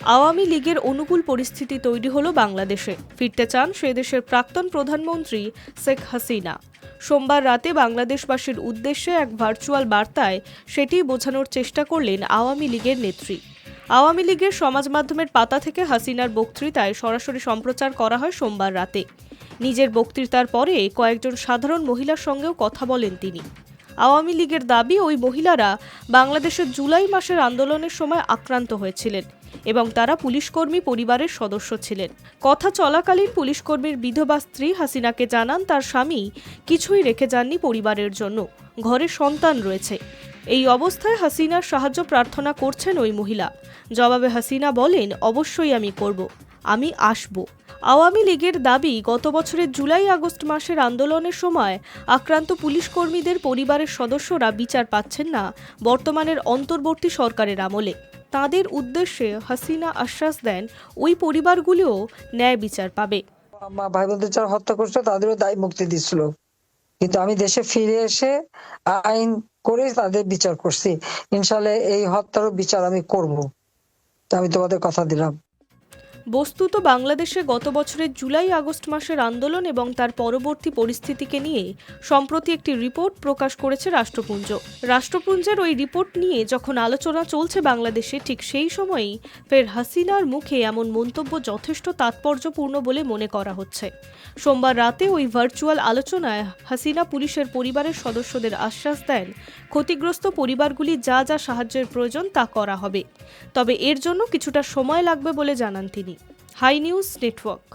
আওয়ামী লীগের অনুকূল পরিস্থিতি তৈরি হলো বাংলাদেশে। ফিরতে চান সে দেশের প্রাক্তন প্রধানমন্ত্রী শেখ হাসিনা। সোমবার রাতে বাংলাদেশবাসীর উদ্দেশ্যে এক ভার্চুয়াল বার্তায় সেটি বোঝানোর চেষ্টা করলেন আওয়ামী লীগের নেত্রী। আওয়ামী লীগের সমাজ মাধ্যমের পাতা থেকে হাসিনার বক্তৃতায় সরাসরি সম্প্রচার করা হয় সোমবার রাতে। নিজের বক্তৃতার পরে কয়েকজন সাধারণ মহিলার সঙ্গেও কথা বলেন তিনি। আওয়ামী লীগের দাবি, ওই মহিলারা বাংলাদেশের জুলাই মাসের আন্দোলনের সময় আক্রান্ত হয়েছিলেন এবং তারা পুলিশকর্মী পরিবারের সদস্য ছিলেন। কথা চলাকালীন পুলিশকর্মীর বিধবা স্ত্রী হাসিনাকে জানান তার স্বামী কিছুই রেখে যাননি পরিবারের জন্য, ঘরে সন্তান রয়েছে। এই অবস্থায় হাসিনার সাহায্য প্রার্থনা করছেন ওই মহিলা। জবাবে হাসিনা বলেন, অবশ্যই আমি করব, আমি আসব। আওয়ামী লীগের দাবি, গত বছরের জুলাই আগস্ট মাসের আন্দোলনের সময় আক্রান্ত পুলিশকর্মীদের পরিবারের সদস্যরা বিচার পাচ্ছেন না বর্তমানের অন্তর্বর্তী সরকারের আমলে। তাদের উদ্দেশ্যে হাসিনা আশ্বাস দেন ওই পরিবারগুলিও ন্যায় বিচার পাবে। আমার ভাই বোনদের যারা হত্যা করছে তাদেরও দায় মুক্তি দিচ্ছিল, কিন্তু আমি দেশে ফিরে এসে আইন করে তাদের বিচার করছি। ইনশাল্লাহ এই হত্যারও বিচার আমি করব, আমি তোমাদের কথা দিলাম। বস্তুত বাংলাদেশে গত বছরের জুলাই আগস্ট মাসের আন্দোলন এবং তার পরবর্তী পরিস্থিতিকে নিয়ে সম্প্রতি একটি রিপোর্ট প্রকাশ করেছে রাষ্ট্রপুঞ্জ। রাষ্ট্রপুঞ্জের ওই রিপোর্ট নিয়ে যখন আলোচনা চলছে বাংলাদেশে, ঠিক সেই সময়েই ফের হাসিনার মুখে এমন মন্তব্য যথেষ্ট তাৎপর্যপূর্ণ বলে মনে করা হচ্ছে। সোমবার রাতে ওই ভার্চুয়াল আলোচনায় হাসিনা পুলিশের পরিবারের সদস্যদের আশ্বাস দেন ক্ষতিগ্রস্ত পরিবারগুলি যা যা সাহায্যের প্রয়োজন তা করা হবে, তবে এর জন্য কিছুটা সময় লাগবে বলে জানান তিনি। Hi news network.